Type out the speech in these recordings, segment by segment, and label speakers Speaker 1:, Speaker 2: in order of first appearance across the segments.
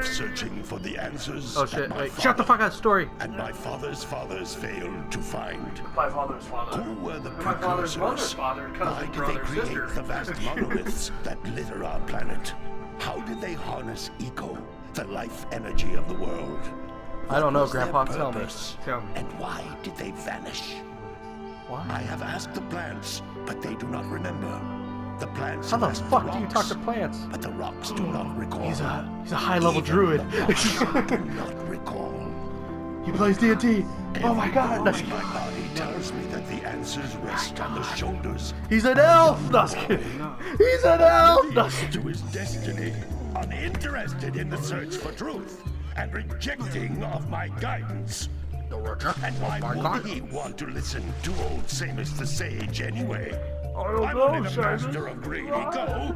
Speaker 1: life searching for the answers.
Speaker 2: Oh shit, wait, shut the fuck up, story!
Speaker 1: And my father's fathers failed to find.
Speaker 3: My father's father.
Speaker 1: Who were the
Speaker 3: My father's mother's
Speaker 1: precursors?
Speaker 3: father,
Speaker 1: Why
Speaker 3: cousin,
Speaker 1: did they
Speaker 3: brother,
Speaker 1: create
Speaker 3: sister.
Speaker 1: the vast monoliths that litter our planet? How did they harness eco, the life energy of the world?
Speaker 2: I don't know,
Speaker 1: What was their
Speaker 2: Grandpa, tell me.
Speaker 1: purpose?
Speaker 2: Tell me.
Speaker 1: And why did they vanish?
Speaker 2: Why?
Speaker 1: I have asked the plants, but they do not remember. The plants
Speaker 2: How the
Speaker 1: have asked
Speaker 2: fuck
Speaker 1: the
Speaker 2: do you
Speaker 1: rocks,
Speaker 2: talk to plants?
Speaker 1: but the rocks do not recall.
Speaker 2: He's a high-level
Speaker 1: Even
Speaker 2: druid.
Speaker 1: the rocks do not recall.
Speaker 2: He plays D&D. Oh my god.
Speaker 1: Every bone in my body tells me that the answers rest on the shoulders.
Speaker 2: He's an elf! No, I was kidding. He's an elf! No.
Speaker 1: To his destiny, uninterested in the search for truth, and rejecting of my guidance. And why would he want to listen to old Samus the Sage anyway? I'm only the master of Green Eco,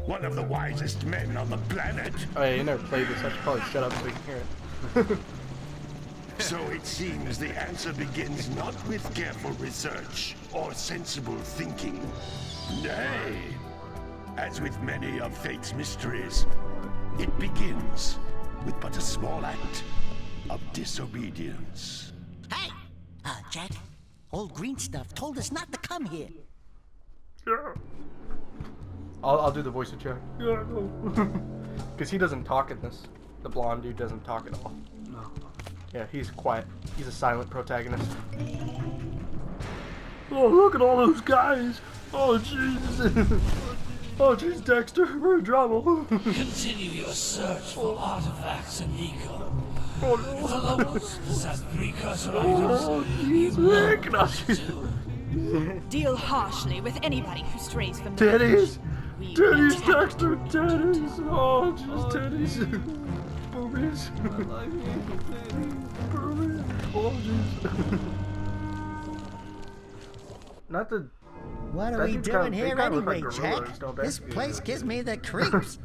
Speaker 1: one of the wisest men on the planet.
Speaker 2: Oh yeah, you never played this. I should probably shut up so you can hear it.
Speaker 1: So it seems the answer begins not with careful research or sensible thinking. Nay, as with many of fate's mysteries, it begins with but a small act of disobedience.
Speaker 4: Hey! Jack, old green stuff told us not to come here.
Speaker 3: Yeah.
Speaker 2: I'll do the voice of Jack.
Speaker 3: Yeah, I know.
Speaker 2: Because he doesn't talk in this. The blonde dude doesn't talk at all.
Speaker 3: No.
Speaker 2: Yeah, he's quiet. He's a silent protagonist.
Speaker 3: Oh, look at all those guys. Oh, jeez. Oh, jeez, Daxter. We're in trouble.
Speaker 5: Continue your search for artifacts and eco.
Speaker 3: Oh,
Speaker 5: If
Speaker 3: no.
Speaker 5: the locals possess precursor
Speaker 3: Oh,
Speaker 5: items, you
Speaker 3: jeez,
Speaker 5: will
Speaker 3: Rick. No,
Speaker 5: do.
Speaker 6: Deal harshly with anybody who strays from the
Speaker 3: Teddies.
Speaker 6: We
Speaker 3: Teddies,
Speaker 6: attack.
Speaker 3: Daxter. Teddies. Oh, jeez, teddies. Boobies. Boobies. Oh, jeez.
Speaker 2: Not the...
Speaker 4: What are
Speaker 2: That
Speaker 4: we
Speaker 2: dude's
Speaker 4: doing
Speaker 2: kinda- they
Speaker 4: here
Speaker 2: kinda look
Speaker 4: anyway,
Speaker 2: like
Speaker 4: Jack?
Speaker 2: gorillas, don't they?
Speaker 4: This place gives me the creeps.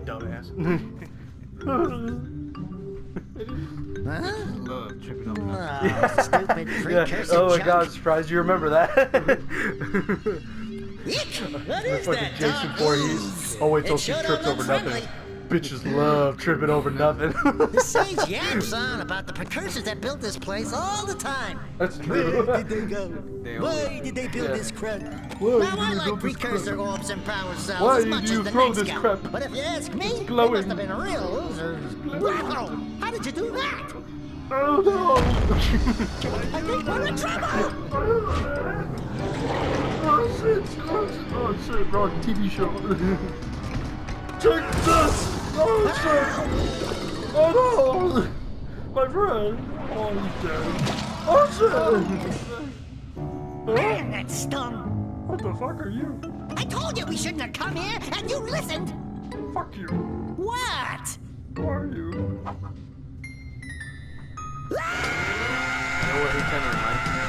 Speaker 2: Dumbass.
Speaker 4: Huh?
Speaker 3: Love tripping up.
Speaker 4: Oh, stupid
Speaker 2: Yeah.
Speaker 4: precursor
Speaker 2: Oh my
Speaker 4: junk.
Speaker 2: god, surprised you remember that.
Speaker 4: Eek! What
Speaker 2: That's
Speaker 4: is
Speaker 2: fucking
Speaker 4: that,
Speaker 2: Jason
Speaker 4: dog?
Speaker 2: Voorhees. Oh wait till
Speaker 4: It
Speaker 2: she
Speaker 4: sure
Speaker 2: trips
Speaker 4: don't
Speaker 2: over
Speaker 4: look
Speaker 2: nothing.
Speaker 4: friendly.
Speaker 2: Bitches love tripping over nothing.
Speaker 4: The sage yaps on about the precursors that built this place all the time.
Speaker 2: That's
Speaker 4: Where
Speaker 2: true.
Speaker 4: did they go? Why did they build
Speaker 2: Yeah.
Speaker 4: this crud?
Speaker 2: Why
Speaker 4: Now,
Speaker 2: did
Speaker 4: I
Speaker 2: you
Speaker 4: like
Speaker 2: build this
Speaker 4: precursor
Speaker 2: crap?
Speaker 4: orbs and power cells
Speaker 2: Why
Speaker 4: as
Speaker 2: did
Speaker 4: much
Speaker 2: you
Speaker 4: as the
Speaker 2: throw
Speaker 4: next
Speaker 2: this
Speaker 4: guy.
Speaker 2: crap?
Speaker 4: But if you ask me, they
Speaker 2: glowing.
Speaker 4: must have been real losers. Wow! How did you do that?
Speaker 3: Oh, no.
Speaker 4: I think we're in trouble!
Speaker 3: Oh, shit. Oh, shit. Wrong TV show. Take this. Oh, shit. Oh, no. My friend. Oh, he's dead. Oh, shit.
Speaker 4: Man, that stung.
Speaker 3: What the fuck are you?
Speaker 4: I told you we shouldn't have come here, and you listened.
Speaker 3: Fuck you.
Speaker 4: What?
Speaker 3: Who are you?
Speaker 2: You know what he kind of reminds me of?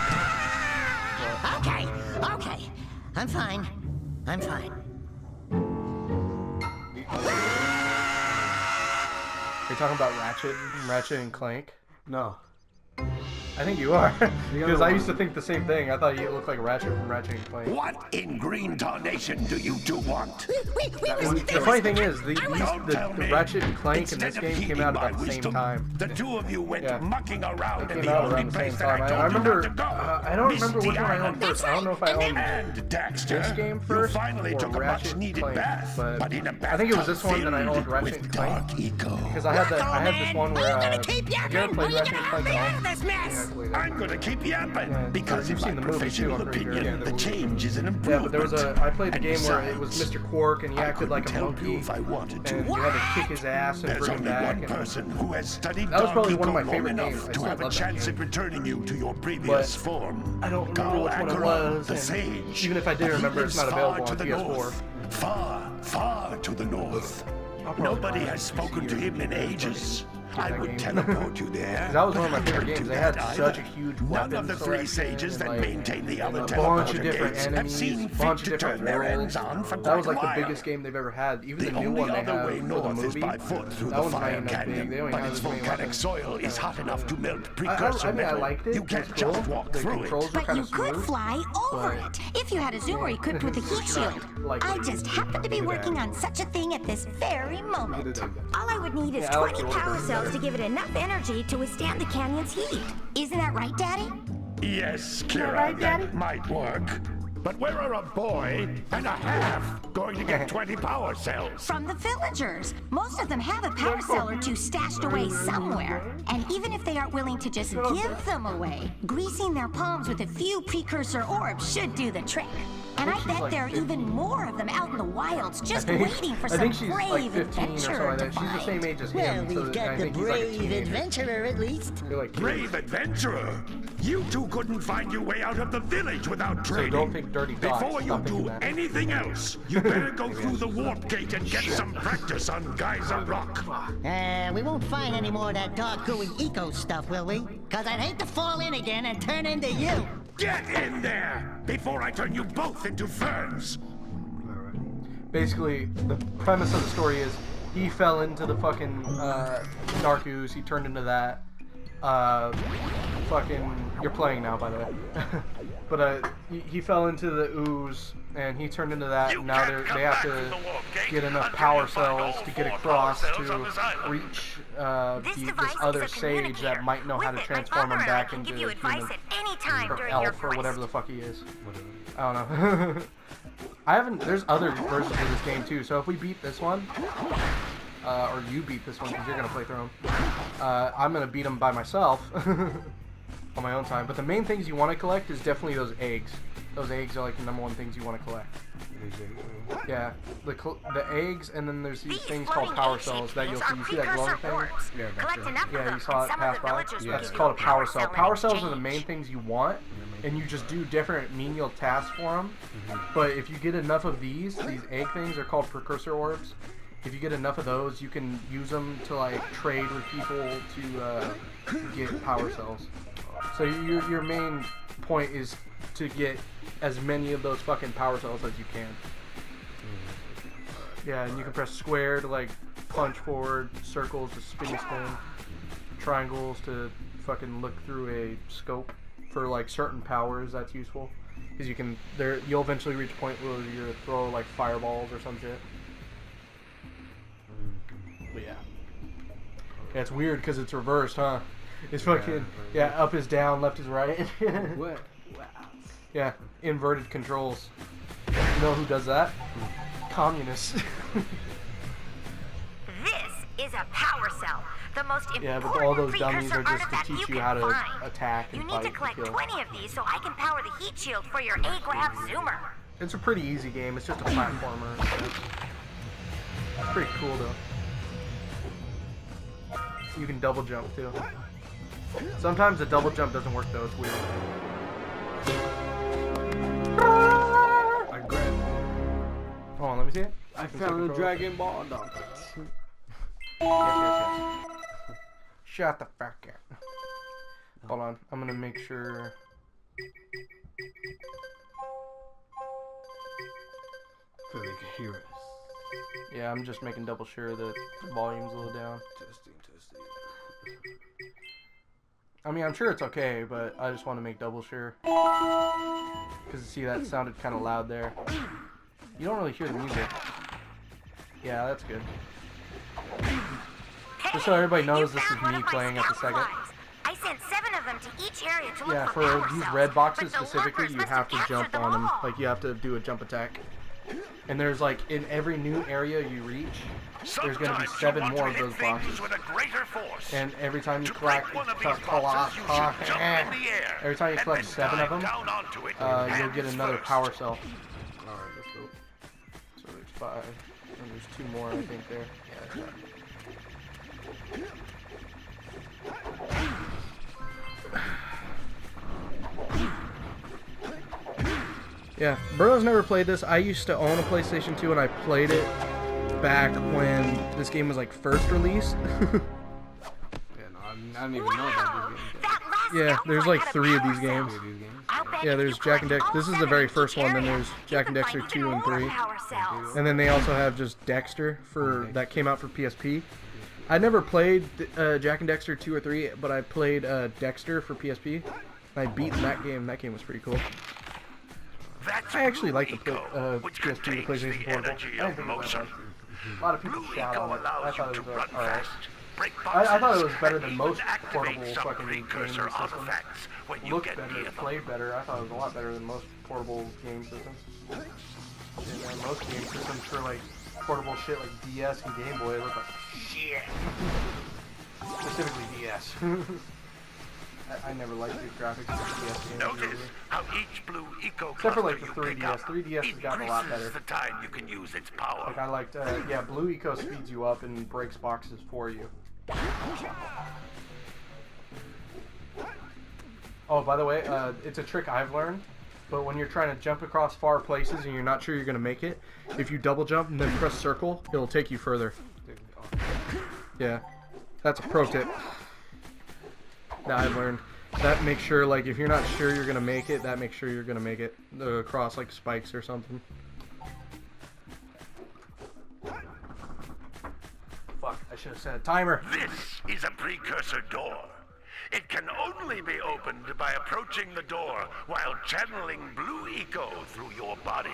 Speaker 4: Okay. I'm fine. I'm fine.
Speaker 2: Are you talking about Ratchet and Clank?
Speaker 3: No.
Speaker 2: I think you are. Because I used to think the same thing. I thought you looked like Ratchet from Ratchet and Clank.
Speaker 1: What in green tarnation do you two want?
Speaker 2: And the funny thing is, the Ratchet and Clank in this
Speaker 1: Instead of
Speaker 2: game came
Speaker 1: heeding
Speaker 2: out
Speaker 1: my
Speaker 2: about the same
Speaker 1: wisdom,
Speaker 2: time.
Speaker 1: The two of you went
Speaker 2: Yeah.
Speaker 1: mucking around
Speaker 2: They
Speaker 1: in
Speaker 2: came
Speaker 1: the
Speaker 2: out
Speaker 1: only
Speaker 2: around the
Speaker 1: place
Speaker 2: same
Speaker 1: that
Speaker 2: time.
Speaker 1: I
Speaker 2: I
Speaker 1: told you
Speaker 2: remember.
Speaker 1: not to go.
Speaker 2: I don't remember which one I owned
Speaker 1: Misty
Speaker 2: first. I don't know if I owned
Speaker 1: And Daxter,
Speaker 2: this game
Speaker 1: you
Speaker 2: first
Speaker 1: finally
Speaker 2: or
Speaker 1: took a
Speaker 2: Ratchet and
Speaker 1: much-needed
Speaker 2: Clank,
Speaker 1: bath,
Speaker 2: but
Speaker 1: in a
Speaker 2: I think it was this
Speaker 1: bathtub
Speaker 2: one that I owned
Speaker 1: filled
Speaker 2: Ratchet
Speaker 1: with
Speaker 2: and Clank.
Speaker 1: dark eco.
Speaker 2: Because I had this one where have you ever played Ratchet and Clank at all?
Speaker 4: this mess?
Speaker 1: I'm gonna keep yapping
Speaker 2: Yeah,
Speaker 1: because
Speaker 2: you've
Speaker 1: in my
Speaker 2: seen the movie,
Speaker 1: professional
Speaker 2: too, I'm pretty
Speaker 1: opinion,
Speaker 2: sure.
Speaker 1: the change is an
Speaker 2: Yeah,
Speaker 1: improvement.
Speaker 2: but there was I played the
Speaker 1: And
Speaker 2: game where it was
Speaker 1: besides,
Speaker 2: Mr. Quark and he
Speaker 1: I
Speaker 2: acted like a
Speaker 1: couldn't help you
Speaker 2: monkey.
Speaker 1: if I wanted to.
Speaker 2: And you had to kick his ass and
Speaker 1: There's
Speaker 2: bring him
Speaker 1: only
Speaker 2: back.
Speaker 1: one
Speaker 2: And,
Speaker 1: person who has studied
Speaker 2: That was probably one of my
Speaker 1: Dark Eco
Speaker 2: favorite
Speaker 1: long
Speaker 2: games.
Speaker 1: enough
Speaker 2: I
Speaker 1: to
Speaker 2: still
Speaker 1: have a
Speaker 2: love that
Speaker 1: chance
Speaker 2: game.
Speaker 1: at returning you to your previous form.
Speaker 2: I don't remember
Speaker 1: Gal
Speaker 2: which one it
Speaker 1: Acheron,
Speaker 2: was.
Speaker 1: the
Speaker 2: and
Speaker 1: sage.
Speaker 2: even if I did
Speaker 1: But he
Speaker 2: remember, it's
Speaker 1: lives
Speaker 2: not
Speaker 1: far
Speaker 2: available
Speaker 1: to
Speaker 2: on
Speaker 1: the
Speaker 2: PS4.
Speaker 1: north. Far, far to the north.
Speaker 2: I'll probably
Speaker 1: Nobody
Speaker 2: buy it
Speaker 1: has
Speaker 2: this
Speaker 1: spoken to
Speaker 2: year.
Speaker 1: him in ages.
Speaker 2: to
Speaker 1: I
Speaker 2: that
Speaker 1: would
Speaker 2: game.
Speaker 1: teleport you there.
Speaker 2: That was one of my
Speaker 1: but
Speaker 2: favorite
Speaker 1: don't
Speaker 2: games.
Speaker 1: do
Speaker 2: They had
Speaker 1: that
Speaker 2: such a
Speaker 1: either.
Speaker 2: huge
Speaker 1: None
Speaker 2: weapon
Speaker 1: of the three sages that
Speaker 2: selection and,
Speaker 1: maintain the other
Speaker 2: a bunch
Speaker 1: teleporter
Speaker 2: of different
Speaker 1: gates have
Speaker 2: enemies,
Speaker 1: seen
Speaker 2: a
Speaker 1: fit
Speaker 2: bunch of
Speaker 1: to
Speaker 2: different
Speaker 1: turn their ends
Speaker 2: worlds.
Speaker 1: on for
Speaker 2: That was
Speaker 1: quite
Speaker 2: like
Speaker 1: a
Speaker 2: the
Speaker 1: while.
Speaker 2: biggest game they've ever had. Even
Speaker 1: The
Speaker 2: the new
Speaker 1: only
Speaker 2: one they
Speaker 1: other
Speaker 2: have
Speaker 1: way
Speaker 2: for the
Speaker 1: north is
Speaker 2: movie.
Speaker 1: by foot through
Speaker 2: That
Speaker 1: the
Speaker 2: one's not
Speaker 1: fire
Speaker 2: even that big.
Speaker 1: canyon,
Speaker 2: They only
Speaker 1: but
Speaker 2: have
Speaker 1: its
Speaker 2: as many
Speaker 1: volcanic
Speaker 2: weapons.
Speaker 1: soil is hot enough to melt
Speaker 2: I
Speaker 1: precursor
Speaker 2: mean, I
Speaker 1: metal.
Speaker 2: liked it.
Speaker 1: You
Speaker 2: It
Speaker 1: can't
Speaker 2: was cool.
Speaker 1: just walk
Speaker 2: The
Speaker 1: through
Speaker 2: controls
Speaker 1: it.
Speaker 2: were
Speaker 7: But
Speaker 2: kind
Speaker 7: you
Speaker 2: of
Speaker 7: could
Speaker 2: smooth.
Speaker 7: fly over
Speaker 2: but-
Speaker 7: it if you had a zoomer equipped with a heat shield.
Speaker 2: Like
Speaker 7: I
Speaker 2: what
Speaker 7: just
Speaker 2: you
Speaker 7: happen to be
Speaker 2: do that.
Speaker 7: working on such a thing at this very moment. All I would need is
Speaker 2: Yeah, I like
Speaker 7: 20
Speaker 2: the older
Speaker 7: power
Speaker 2: version
Speaker 7: cells
Speaker 2: better.
Speaker 7: to give it enough energy to withstand the canyon's heat. Isn't that right, Daddy?
Speaker 1: Yes, Kira,
Speaker 7: right, Daddy?
Speaker 1: that might work. But where are a boy and a half going to get 20 power cells?
Speaker 7: From the villagers. Most of them have a power cell or two stashed away somewhere. And even if they aren't willing to just give them away, greasing their palms with a few precursor orbs should do the trick. And I bet
Speaker 2: like
Speaker 7: there are
Speaker 2: 50.
Speaker 7: even more of them out in the wilds just
Speaker 2: I think-
Speaker 7: waiting for
Speaker 2: I
Speaker 7: some
Speaker 2: think she's
Speaker 7: brave
Speaker 2: like 15 or something
Speaker 7: adventurer
Speaker 2: like
Speaker 7: to
Speaker 2: that. She's the
Speaker 7: find.
Speaker 2: same age as
Speaker 4: Well,
Speaker 2: him, so
Speaker 4: we've
Speaker 2: I
Speaker 4: got the
Speaker 2: think he's like a
Speaker 4: brave
Speaker 2: teenager.
Speaker 4: adventurer at least.
Speaker 2: They're like
Speaker 1: Brave adventurer! You two couldn't find your way out of the village without
Speaker 2: So
Speaker 1: training.
Speaker 2: don't think dirty thoughts.
Speaker 1: Before you
Speaker 2: Stop thinking
Speaker 1: do
Speaker 2: that.
Speaker 1: anything else, you better go through the warp gate and get some practice on Geyser Rock.
Speaker 4: We won't find any more of that dog gooey eco stuff, will we? Cause I'd hate to fall in again and turn into you.
Speaker 1: Get in there before I turn you both into ferns.
Speaker 2: Basically, the premise of the story is he fell into the fucking dark ooze. He turned into that. You're playing now, by the way. But he fell into the ooze and he turned into that. And now they have to get enough power cells to get across to reach this other sage that might know how to transform him back into human or elf or whatever the fuck he is. I don't know. There's other versions of this game too, so if we beat this one, or you beat this one because you're going to play through them, I'm going to beat them by myself on my own time. But the main things you want to collect is definitely those eggs. Those eggs are like the #1 things you want to collect. Yeah, the eggs, and then there's these things called power cells that you'll see. You see that glowing thing? Yeah, you saw it pass by? That's called a power cell. Power cells are the main things you want, and you just do different menial tasks for them. But if you get enough of these egg things are called precursor orbs. If you get enough of those, you can use them to like trade with people to get power cells. So your main point is to get as many of those fucking power cells as you can. Yeah, and you can press square to like punch forward, circles to spin, triangles to fucking look through a scope for like certain powers. That's useful because you'll eventually reach a point where you throw like fireballs or some shit. But yeah, it's weird because it's reversed, huh? It's fucking up is down, left is right.
Speaker 3: What?
Speaker 2: Yeah, inverted controls. You know who does that? Communists.
Speaker 7: This is a power cell. The most important
Speaker 2: Yeah, but all those dummies
Speaker 7: precursor
Speaker 2: are just to
Speaker 7: artifact
Speaker 2: teach you
Speaker 7: can
Speaker 2: how to
Speaker 7: find.
Speaker 2: attack and
Speaker 7: You
Speaker 2: fight
Speaker 7: need to
Speaker 2: and
Speaker 7: collect
Speaker 2: kill.
Speaker 7: 20 of these so I can power the heat shield for your A-graph zoomer.
Speaker 2: It's a pretty easy game. It's just a platformer. So. It's pretty cool though. You can double jump too. Sometimes the double jump doesn't work though. It's weird.
Speaker 3: I grabbed.
Speaker 2: Hold on, let me see it.
Speaker 3: I found a Dragon Ball dog.
Speaker 2: Yes. Shut the fuck up. Hold on, I'm gonna make sure.
Speaker 3: So they can hear us.
Speaker 2: Yeah, I'm just making double sure that the volume's a little down.
Speaker 3: Testing.
Speaker 2: I mean, I'm sure it's okay, but I just want to make double sure. Because, see, that sounded kind of loud there. You don't really hear the music. Yeah, that's good. Just so everybody knows, this is me playing at the second.
Speaker 7: I sent 7 of them to each area to look
Speaker 2: Yeah,
Speaker 7: for
Speaker 2: for
Speaker 7: power
Speaker 2: these
Speaker 7: cells,
Speaker 2: red boxes
Speaker 7: but the
Speaker 2: specifically,
Speaker 7: lurkers
Speaker 2: you
Speaker 7: must
Speaker 2: have to
Speaker 7: captured
Speaker 2: jump on them.
Speaker 7: all.
Speaker 2: Like, you have to do a jump attack. And there's, like, in every new area you reach, there's going to be 7 more of those boxes. And every time you collect, every time you collect 7 of them, you'll get another power cell. Alright, let's go. So there's 5, and there's 2 more, I think, there. Yeah, that's right. Yeah, Burrow's never played this. I used to own a PlayStation 2 and I played it back when this game was like first released.
Speaker 8: don't even know about these games.
Speaker 2: Yeah, there's like 3 of these games. Yeah, there's Jak and Daxter. This is the very first one. Then there's Jak and Daxter 2 and 3, and then they also have just Daxter that came out for PSP. I never played Jak and Daxter 2 or 3, but I played Daxter for PSP. I beat that game. That game was pretty cool. I actually like the PSP, the PlayStation Portable. I didn't think it was bad. A lot of people shout on it. I thought it was alright. I thought it was better than most portable fucking game systems. Looked better, played better. I thought it was a lot better than most portable game systems. And most game systems for like portable shit like DS and Game Boy look like shit. Specifically DS. I never liked the graphics of the DS games.
Speaker 1: Notice how each blue eco
Speaker 2: except for like the 3DS. 3DS has gotten a lot better.
Speaker 1: The time you can use its power.
Speaker 2: Like I liked, yeah, Blue Eco speeds you up and breaks boxes for you. Oh, by the way, it's a trick I've learned. But when you're trying to jump across far places and you're not sure you're gonna make it, if you double jump and then press circle, it'll take you further. Yeah, that's a pro tip that I've learned. That makes sure, like, if you're not sure you're gonna make it, that makes sure you're gonna make it across like spikes or something. Fuck, I should have said a timer.
Speaker 1: This is a precursor door. It can only be opened by approaching the door while channeling blue eco through your body.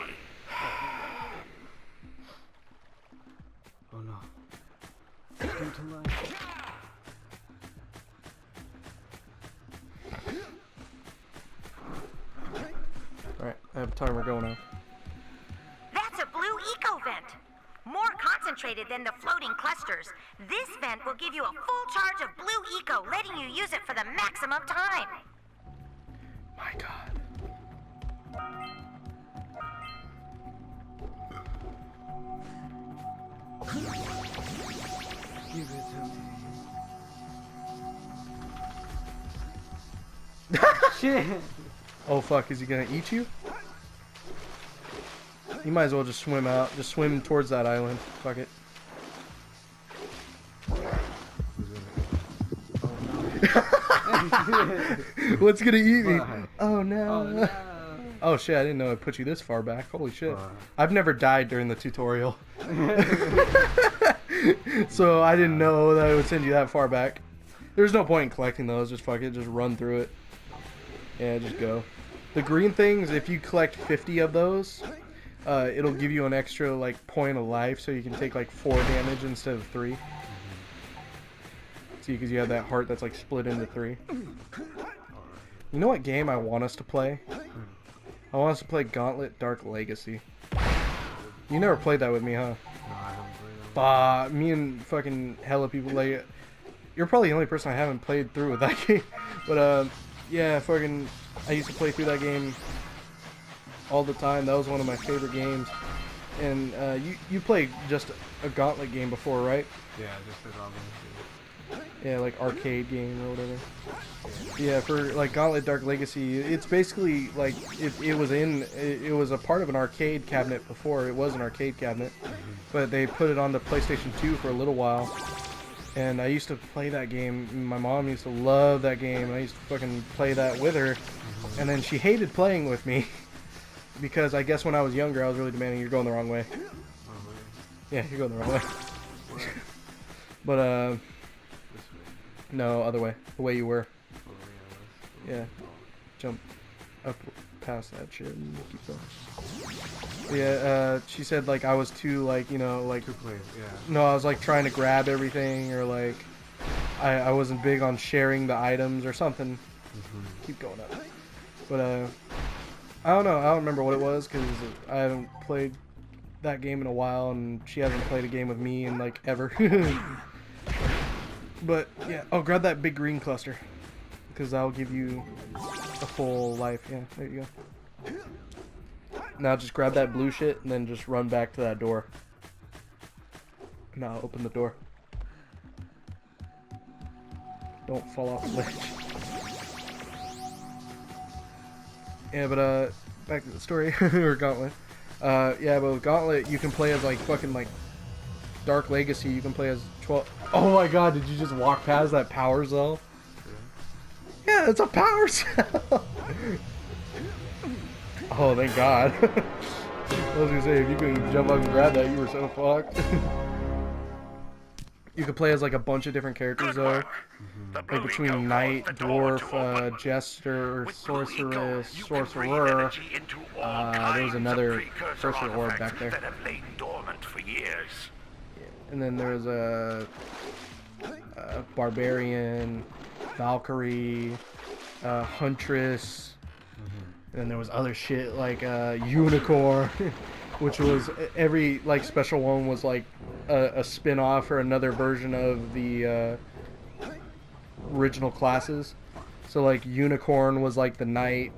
Speaker 8: Oh no. Due to life.
Speaker 2: Alright, I have a timer going on.
Speaker 7: That's a blue eco vent. More concentrated than the floating clusters. This vent will give you a full charge of blue eco, letting you use it for the maximum time.
Speaker 2: My God.
Speaker 8: Give it to me. Shit.
Speaker 2: Oh fuck, is he gonna eat you? You might as well just swim out. Just swim towards that island. Fuck it. What's gonna eat me? Oh no. Oh shit, I didn't know it put you this far back. Holy shit. I've never died during the tutorial. So I didn't know that it would send you that far back. There's no point in collecting those. Just fuck it. Just run through it. Yeah, just go. The green things, if you collect 50 of those, it'll give you an extra like point of life, so you can take like 4 damage instead of 3. See, because you have that heart that's like split into 3. You know what game I want us to play? I want us to play Gauntlet Dark Legacy. You never played that with me, huh?
Speaker 8: No, I haven't played
Speaker 2: Me and fucking hella people like. You're probably the only person I haven't played through with that game. But yeah, fucking, I used to play through that game all the time. That was one of my favorite games. And you played just a Gauntlet game before, right?
Speaker 8: Yeah, just a Gauntlet.
Speaker 2: Yeah, like arcade game or whatever. Yeah, for like Gauntlet Dark Legacy, it's basically like it was a part of an arcade cabinet before. It was an arcade cabinet, but they put it on the PlayStation 2 for a little while. And I used to play that game. My mom used to love that game. And I used to fucking play that with her. And then she hated playing with me because I guess when I was younger, I was really demanding. You're going the wrong way. Yeah, you're going the wrong way. But no, other way. The way you were. Yeah. Jump up past that shit and keep going. Yeah, she said like I was too like, you know, like no, I was like trying to grab everything, or like I wasn't big on sharing the items or something. Keep going up. But I don't know, I don't remember what it was because I haven't played that game in a while, and she hasn't played a game with me in like ever. But yeah, oh, grab that big green cluster because that'll give you a full life. Yeah, there you go. Now just grab that blue shit and then just run back to that door. Now open the door. Don't fall off the ledge. Yeah, but back to the story or Gauntlet. Yeah, but with Gauntlet you can play as like fucking like Dark Legacy. You can play as 12. Oh my god, did you just walk past that power cell? Yeah, it's a power cell. Oh, thank God. I was gonna say, if you could jump up and grab that, you were so fucked. You could play as like a bunch of different characters though. Like between knight, dwarf, jester, sorceress, sorcerer. There was another sorcerer orb back there. And then there was a barbarian, Valkyrie, huntress. And then there was other shit like unicorn, which was every like special one was like a spin-off or another version of the original classes. So like unicorn was like the knight,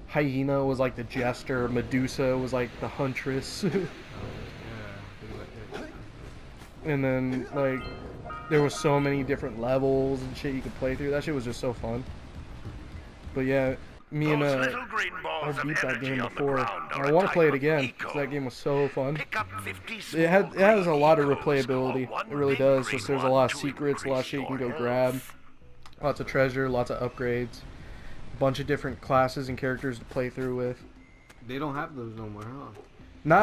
Speaker 2: hyena was like the jester, Medusa was like the huntress. And then like there was so many different levels and shit you could play through. That shit was just so fun. But yeah, me and I beat that game before. I want to play it again because that game was so fun. It has a lot of replayability. It really does. Because there's a lot of secrets, a lot of shit you can go grab, lots of treasure, lots of upgrades, a bunch of different classes and characters to play through with.
Speaker 8: They don't have those no more, huh?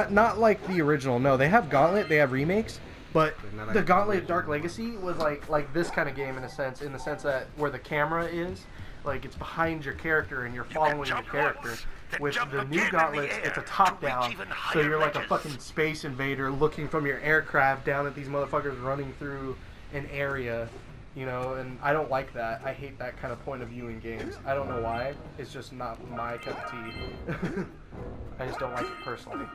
Speaker 2: Not like the original. No, they have Gauntlet. They have remakes. But the Gauntlet Dark Legacy was like this kind of game in the sense that where the camera is, like it's behind your character and you're following your character. With the new Gauntlets, it's a top-down, so you're like a fucking space invader looking from your aircraft down at these motherfuckers running through an area, you know, and I don't like that. I hate that kind of point of view in games. I don't know why. It's just not my cup of tea. I just don't like it personally.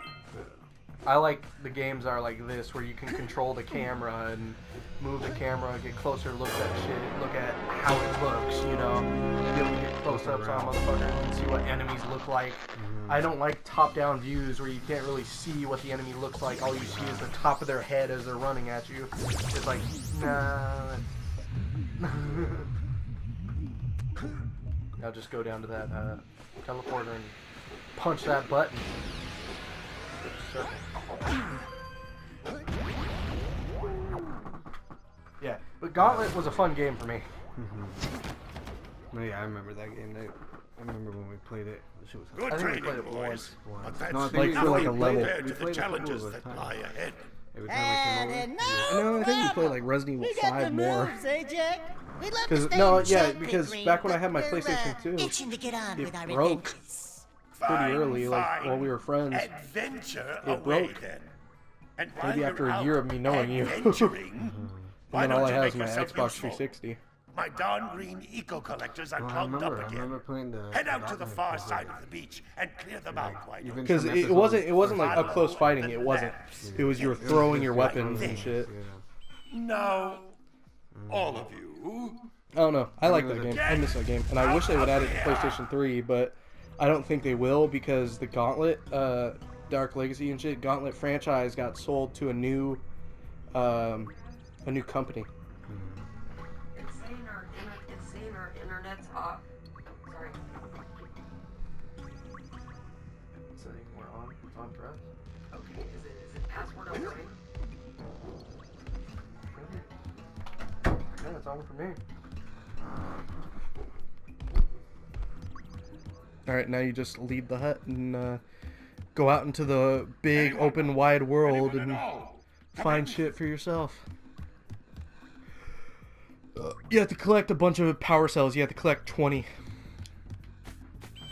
Speaker 2: I like the games that are like this, where you can control the camera and move the camera, get closer looks at shit, look at how it looks, you know, be able to get close-ups on motherfuckers and see what enemies look like. I don't like top-down views where you can't really see what the enemy looks like. All you see is the top of their head as they're running at you. It's like, nah. Now just go down to that teleporter and punch that button. Yeah, but Gauntlet was a fun game for me.
Speaker 8: Yeah, I remember that game. I remember when we played it. She was
Speaker 1: Good
Speaker 2: I think we
Speaker 1: training,
Speaker 2: played it
Speaker 1: boys.
Speaker 2: once.
Speaker 1: But that's
Speaker 8: No, I think
Speaker 2: like for like a
Speaker 1: nothing
Speaker 2: level.
Speaker 1: compared to
Speaker 8: We
Speaker 1: the
Speaker 8: played it a
Speaker 1: challenges
Speaker 8: couple of
Speaker 1: that
Speaker 8: times.
Speaker 1: lie ahead.
Speaker 8: Every time I came over.
Speaker 2: No, I think we played like Resident Evil 5 more.
Speaker 4: Because
Speaker 2: Because no, yeah, because back when I had my PlayStation 2,
Speaker 4: itching to get on with our
Speaker 2: it broke
Speaker 4: adventures.
Speaker 2: pretty early, like while we were friends.
Speaker 1: Adventure
Speaker 2: It
Speaker 1: away
Speaker 2: broke.
Speaker 1: then. And
Speaker 2: Maybe
Speaker 1: while
Speaker 2: after
Speaker 1: you're
Speaker 2: a year
Speaker 1: out
Speaker 2: of me knowing you.
Speaker 1: adventuring, why
Speaker 2: And then all
Speaker 1: don't
Speaker 2: I
Speaker 1: you
Speaker 2: have
Speaker 1: make
Speaker 2: is my
Speaker 1: yourself
Speaker 2: Xbox
Speaker 1: useful?
Speaker 2: 360.
Speaker 1: My darn green eco collectors are
Speaker 8: No, I
Speaker 1: clogged up
Speaker 8: remember
Speaker 1: again.
Speaker 8: playing the.
Speaker 1: Head out to the far side of the beach and clear them out. Why don't you?
Speaker 2: Because it wasn't like up close fighting. It wasn't. It was you were throwing your weapons and shit.
Speaker 1: Now, all of you,
Speaker 2: I don't know. I like that game. I miss that game, and I wish they would add it to PlayStation 3, but I don't think they will because the Gauntlet, Dark Legacy and shit, Gauntlet franchise got sold to a new company.
Speaker 9: It's saying our internet's off. Sorry.
Speaker 2: Saying we're on. It's on for us.
Speaker 9: Okay, is it password okay?
Speaker 2: Yeah, it's on for me. Alright, now you just leave the hut and go out into the big, open, wide world and find shit for yourself. You have to collect a bunch of power cells. You have to collect 20.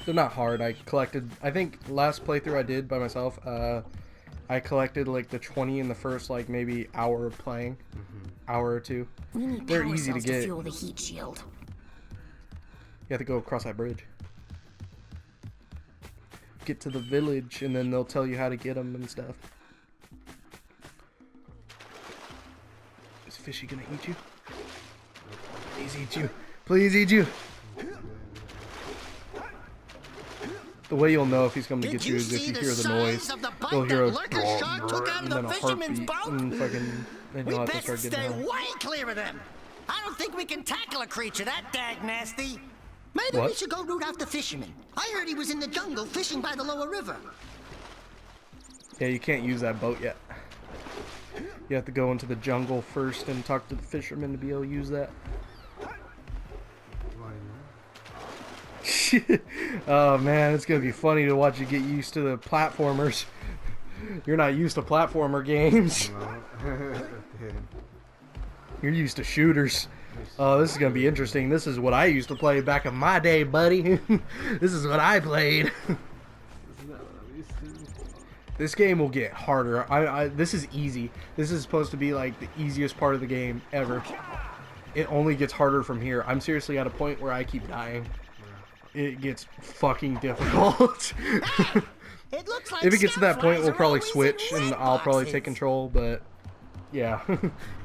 Speaker 2: They're not hard. I think last playthrough I did by myself, I collected like the 20 in the first like maybe hour of playing. Hour or two.
Speaker 7: We need
Speaker 2: They're
Speaker 7: power
Speaker 2: easy to
Speaker 7: cells
Speaker 2: get.
Speaker 7: fuel the heat shield.
Speaker 2: You have to go across that bridge. Get to the village, and then they'll tell you how to get them and stuff. Is Fishy gonna eat you? Please eat you. Please eat you. The way you'll know if he's coming to get you is if you hear the noise. You'll hear a and then a heartbeat and fucking then you'll have to start getting out.
Speaker 4: Way clear of them. I don't think we can tackle a creature that dag nasty. Maybe we
Speaker 2: What?
Speaker 4: should go root out the fisherman. I heard he was in the jungle fishing by the lower river.
Speaker 2: Yeah, you can't use that boat yet. You have to go into the jungle first and talk to the fisherman to be able to use that. Oh man, it's gonna be funny to watch you get used to the platformers. You're not used to platformer games. You're used to shooters. Oh, this is gonna be interesting. This is what I used to play back in my day, buddy. This is what I played. This game will get harder. This is easy. This is supposed to be like the easiest part of the game ever. It only gets harder from here. I'm seriously at a point where I keep dying. It gets fucking difficult.
Speaker 4: It looks like
Speaker 2: If it gets to that point, we'll probably
Speaker 4: always
Speaker 2: switch
Speaker 4: in
Speaker 2: and
Speaker 4: red
Speaker 2: I'll probably
Speaker 4: boxes.
Speaker 2: take control, but yeah,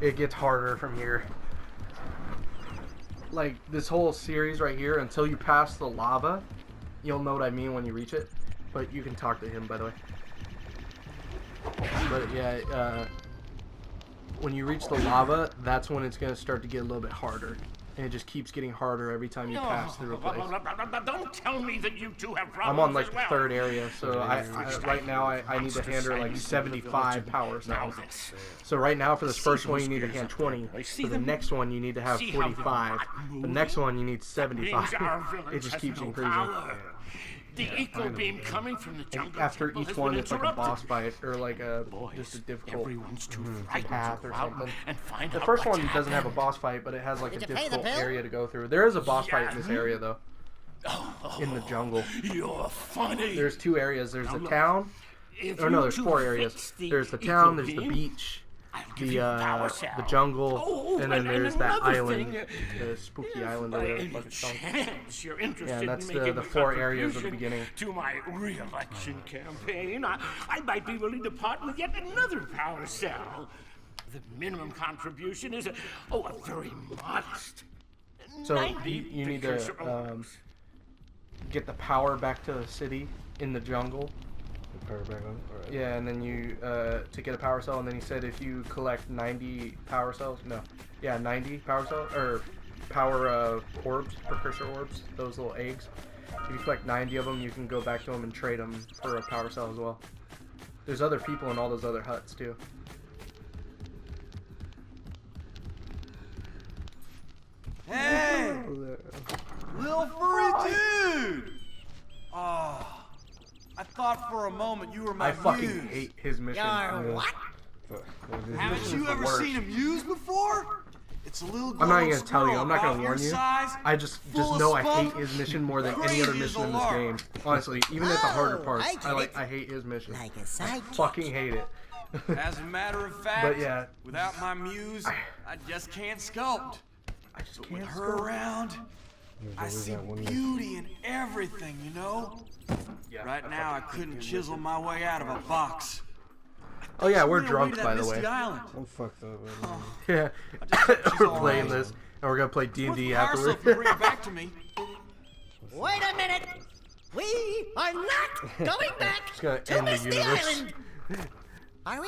Speaker 2: it gets harder from here. Like this whole series right here, until you pass the lava, you'll know what I mean when you reach it. But you can talk to him, by the way. But yeah, when you reach the lava, that's when it's gonna start to get a little bit harder. And it just keeps getting harder every time you pass through a place.
Speaker 1: Don't tell me that you two have problems.
Speaker 2: I'm on like
Speaker 1: as
Speaker 2: the
Speaker 1: well.
Speaker 2: third area, so right now I need to handle like 75 power cells. So right now for this first one you need to hand 20. For the next one you need to have 45. The next one you need 75. It just keeps increasing.
Speaker 1: The eco beam coming from the jungle.
Speaker 2: After
Speaker 1: temple
Speaker 2: each
Speaker 1: has
Speaker 2: one
Speaker 1: been
Speaker 2: it's like a
Speaker 1: interrupted.
Speaker 2: boss fight or like a just a difficult
Speaker 1: Everyone's too frightened
Speaker 2: path
Speaker 1: to
Speaker 2: or
Speaker 1: go out
Speaker 2: something.
Speaker 1: and find
Speaker 2: The
Speaker 1: out
Speaker 2: first
Speaker 1: what's
Speaker 2: one doesn't have a
Speaker 1: happened.
Speaker 2: boss fight, but it has like a
Speaker 4: Did you pay the
Speaker 2: difficult
Speaker 4: bill?
Speaker 2: area to go through. There is a boss fight in this area though. In the jungle.
Speaker 1: You're funny.
Speaker 2: There's two areas. There's the
Speaker 1: look,
Speaker 2: town.
Speaker 1: If
Speaker 2: Or no,
Speaker 1: you
Speaker 2: there's
Speaker 1: two
Speaker 2: 4
Speaker 1: fix
Speaker 2: areas.
Speaker 1: the
Speaker 2: There's the
Speaker 1: eco
Speaker 2: town, there's the
Speaker 1: beam,
Speaker 2: beach,
Speaker 1: I'll give you a power cell.
Speaker 2: the jungle,
Speaker 1: Oh,
Speaker 2: and then there's that
Speaker 1: another
Speaker 2: island,
Speaker 1: thing,
Speaker 2: the spooky
Speaker 1: if
Speaker 2: island or
Speaker 1: by
Speaker 2: whatever the
Speaker 1: any
Speaker 2: fuck it's called.
Speaker 1: chance you're interested
Speaker 2: Yeah, and that's
Speaker 1: in making
Speaker 2: the
Speaker 1: a
Speaker 2: 4 areas of the
Speaker 1: contribution
Speaker 2: beginning.
Speaker 1: to my re-election campaign, I might be willing to part with yet another power cell. The minimum contribution is a very modest.
Speaker 2: So
Speaker 1: 90
Speaker 2: you need
Speaker 1: pictures
Speaker 2: to
Speaker 1: or-
Speaker 2: get the power back to the city in the jungle.
Speaker 8: Power back on? Alright.
Speaker 2: Yeah, and then you to get a power cell, and then he said if you collect 90 power cells, 90 power cells or power orbs, precursor orbs, those little eggs. If you collect 90 of them, you can go back to them and trade them for a power cell as well. There's other people in all those other huts too.
Speaker 10: Hey! Little furry dude! Oh, I thought for a moment you were my
Speaker 2: I fucking
Speaker 10: muse.
Speaker 2: hate his mission.
Speaker 4: You're what?
Speaker 10: Haven't you ever seen a muse before? It's a little
Speaker 2: I'm not
Speaker 10: glowing
Speaker 2: even gonna tell you.
Speaker 10: squirrel
Speaker 2: I'm not gonna
Speaker 10: about
Speaker 2: warn
Speaker 10: your
Speaker 2: you.
Speaker 10: size,
Speaker 2: I just
Speaker 10: full
Speaker 2: know
Speaker 10: of
Speaker 2: I hate
Speaker 10: spunk,
Speaker 2: his mission more than any
Speaker 10: crazy
Speaker 2: other
Speaker 10: as
Speaker 2: mission
Speaker 10: a
Speaker 2: in this
Speaker 10: lark.
Speaker 2: game. Honestly, even at the harder
Speaker 4: Oh,
Speaker 2: parts,
Speaker 4: I get it.
Speaker 2: I hate his mission.
Speaker 4: Like a
Speaker 2: I
Speaker 4: sidekick.
Speaker 2: fucking hate it.
Speaker 10: As a matter of fact,
Speaker 2: But yeah.
Speaker 10: without my muse, I just can't sculpt.
Speaker 2: I just
Speaker 10: With
Speaker 2: can't.
Speaker 10: her around, I
Speaker 8: always
Speaker 10: see
Speaker 8: that one
Speaker 10: beauty in everything, you know?
Speaker 2: Yeah,
Speaker 10: Right now, I couldn't chisel my way out of a box.
Speaker 2: Oh yeah, we're
Speaker 10: She went away
Speaker 2: drunk
Speaker 10: to
Speaker 2: by
Speaker 10: that
Speaker 2: the way.
Speaker 10: misty island.
Speaker 8: I'm fucked up.
Speaker 2: Yeah,
Speaker 10: She's
Speaker 2: we're
Speaker 10: all
Speaker 2: playing
Speaker 10: right.
Speaker 2: this, and we're gonna play
Speaker 10: Worth
Speaker 2: D&D
Speaker 10: the power cell
Speaker 2: afterward.
Speaker 10: if you bring it back to me.
Speaker 4: Wait a minute. We are not going back
Speaker 2: Just gonna
Speaker 4: to
Speaker 2: end the
Speaker 4: Misty
Speaker 2: universe.
Speaker 4: Island. Are we?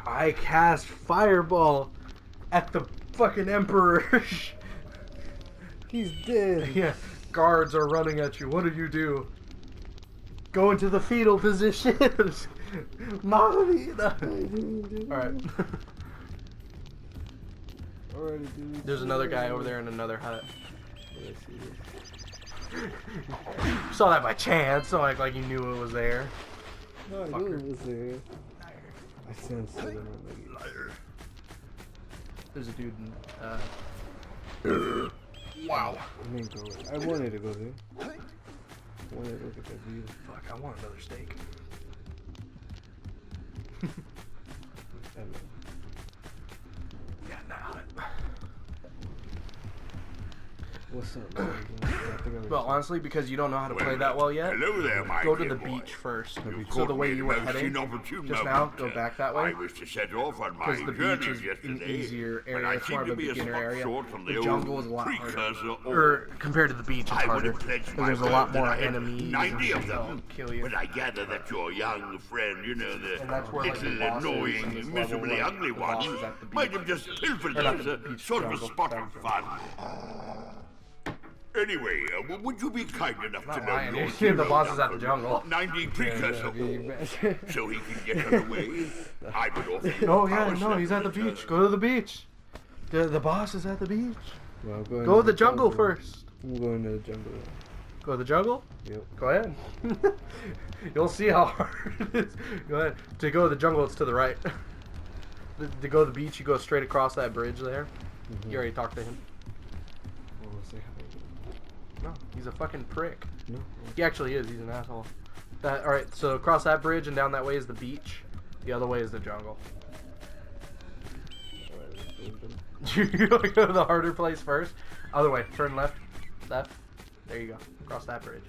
Speaker 2: I cast fireball at the fucking emperor.
Speaker 8: He's dead.
Speaker 2: Yeah, guards are running at you. What do? Go into the fetal position. Mamma mia. Alright.
Speaker 8: Already, dude.
Speaker 2: There's another guy over there in another hut.
Speaker 8: Yeah, I see this.
Speaker 2: You saw that by chance, so like you knew it was there.
Speaker 8: No, I knew
Speaker 2: Fucker.
Speaker 8: it was there. I sensed it. I'm like,
Speaker 2: There's a dude in, wow.
Speaker 8: I didn't go. I wanted to go there. I wanted to look at that view.
Speaker 2: Fuck, I want another steak.
Speaker 8: I don't know.
Speaker 2: Yeah, nah.
Speaker 8: What's up, man? I think I'm
Speaker 2: Well, honestly, because you don't know how to play that well yet,
Speaker 1: Hello there, my
Speaker 2: go to
Speaker 1: dear
Speaker 2: the
Speaker 1: boy.
Speaker 2: beach first.
Speaker 1: You
Speaker 2: So the
Speaker 1: caught
Speaker 2: way
Speaker 1: me
Speaker 2: you
Speaker 1: at
Speaker 2: were
Speaker 1: a most
Speaker 2: heading
Speaker 1: inopportune
Speaker 2: just now,
Speaker 1: moment.
Speaker 2: go back that way.
Speaker 1: I was to set off on my
Speaker 2: Because the beach is
Speaker 1: journey
Speaker 2: an
Speaker 1: yesterday,
Speaker 2: easier
Speaker 1: but
Speaker 2: area.
Speaker 1: I
Speaker 2: It's
Speaker 1: seem
Speaker 2: more of
Speaker 1: to
Speaker 2: a
Speaker 1: be a
Speaker 2: beginner
Speaker 1: spot
Speaker 2: area.
Speaker 1: short from
Speaker 2: The
Speaker 1: the
Speaker 2: jungle
Speaker 1: old
Speaker 2: is a lot harder.
Speaker 1: precursor
Speaker 2: Or compared to the beach, it's
Speaker 1: I would
Speaker 2: harder.
Speaker 1: have pledged
Speaker 2: Because
Speaker 1: my
Speaker 2: there's a lot
Speaker 1: word that
Speaker 2: more
Speaker 1: I had
Speaker 2: enemies.
Speaker 1: 90 of
Speaker 2: and they'll
Speaker 1: them,
Speaker 2: kill you.
Speaker 1: but I gather that your young friend, you know, the
Speaker 2: And that's where, like, the
Speaker 1: little
Speaker 2: bosses in this
Speaker 1: annoying,
Speaker 2: level,
Speaker 1: miserably
Speaker 2: like,
Speaker 1: ugly
Speaker 2: the bosses
Speaker 1: one,
Speaker 2: at the beach.
Speaker 1: might have just pilfered
Speaker 2: Or not
Speaker 1: as
Speaker 2: the
Speaker 1: a
Speaker 2: beach,
Speaker 1: sort of a
Speaker 2: jungle,
Speaker 1: spot of
Speaker 2: jungle.
Speaker 1: fun. Anyway, would you be kind enough to
Speaker 2: Not
Speaker 1: know
Speaker 2: lying.
Speaker 1: your
Speaker 2: The
Speaker 1: hero
Speaker 2: bosses at the
Speaker 1: number
Speaker 2: jungle.
Speaker 1: 90 precursor so he can get underway? I would offer you
Speaker 2: Oh
Speaker 1: a
Speaker 2: yeah,
Speaker 1: power
Speaker 2: no,
Speaker 1: cell
Speaker 2: he's at the
Speaker 1: return.
Speaker 2: beach. Go to the beach. The boss is at the beach.
Speaker 8: Well, I'm going
Speaker 2: Go to the
Speaker 8: the
Speaker 2: jungle first.
Speaker 8: I'm going to the jungle.
Speaker 2: Go to the jungle?
Speaker 8: Yep.
Speaker 2: Go ahead. You'll see how hard it is. Go ahead. To go to the jungle, it's to the right. To go to the beach, you go straight across that bridge there. You already talked to him.
Speaker 8: Well, let's see how
Speaker 2: No, he's a fucking prick.
Speaker 8: No.
Speaker 2: He actually is. He's an asshole. Alright, so across that bridge and down that way is the beach. The other way is the jungle. You gotta go to the harder place first. Other way. Turn left. Left. There you go. Across that bridge.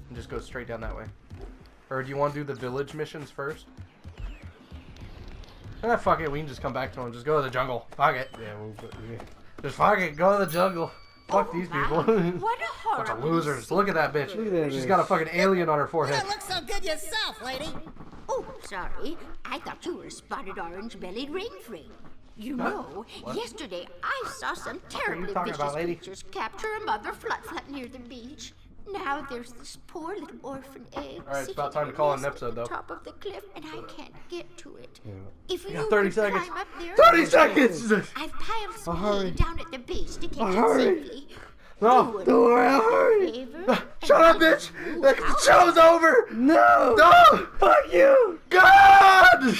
Speaker 2: And just go straight down that way. Or do you want to do the village missions first? Fuck it. We can just come back to him. just go to the jungle. Fuck it.
Speaker 8: Yeah, we'll put, yeah.
Speaker 2: Just fuck it. Go to the jungle. Fuck these people.
Speaker 6: What a horror.
Speaker 2: Bunch of losers. Look at that bitch.
Speaker 8: Look at that
Speaker 2: She's
Speaker 8: bitch.
Speaker 2: got a fucking alien on her
Speaker 4: You
Speaker 2: forehead.
Speaker 4: don't look so good yourself, lady.
Speaker 7: Oh, sorry. I thought you were a spotted orange-bellied rainfree. You know, yesterday I saw some terribly
Speaker 2: talking
Speaker 7: vicious
Speaker 2: about, lady?
Speaker 7: creatures capture a mother flut near the beach. Now there's this poor little orphan egg
Speaker 2: Alright, it's
Speaker 7: sitting
Speaker 2: about time
Speaker 7: in
Speaker 2: to call
Speaker 7: a
Speaker 2: it an
Speaker 7: nest
Speaker 2: episode,
Speaker 7: at the
Speaker 2: though.
Speaker 7: top of the cliff, and I can't get to it.
Speaker 8: Yeah.
Speaker 7: If you
Speaker 2: got 30
Speaker 7: could
Speaker 2: seconds.
Speaker 7: climb up there,
Speaker 2: 30 seconds!
Speaker 7: I've piled some
Speaker 8: hurry.
Speaker 7: hay down at the base to get
Speaker 8: hurry.
Speaker 7: you safely.
Speaker 2: No!
Speaker 8: Don't worry, I'll hurry.
Speaker 7: Favor?
Speaker 2: Shut up, bitch! The show's over!
Speaker 8: No!
Speaker 2: No!
Speaker 8: Fuck you!
Speaker 2: God!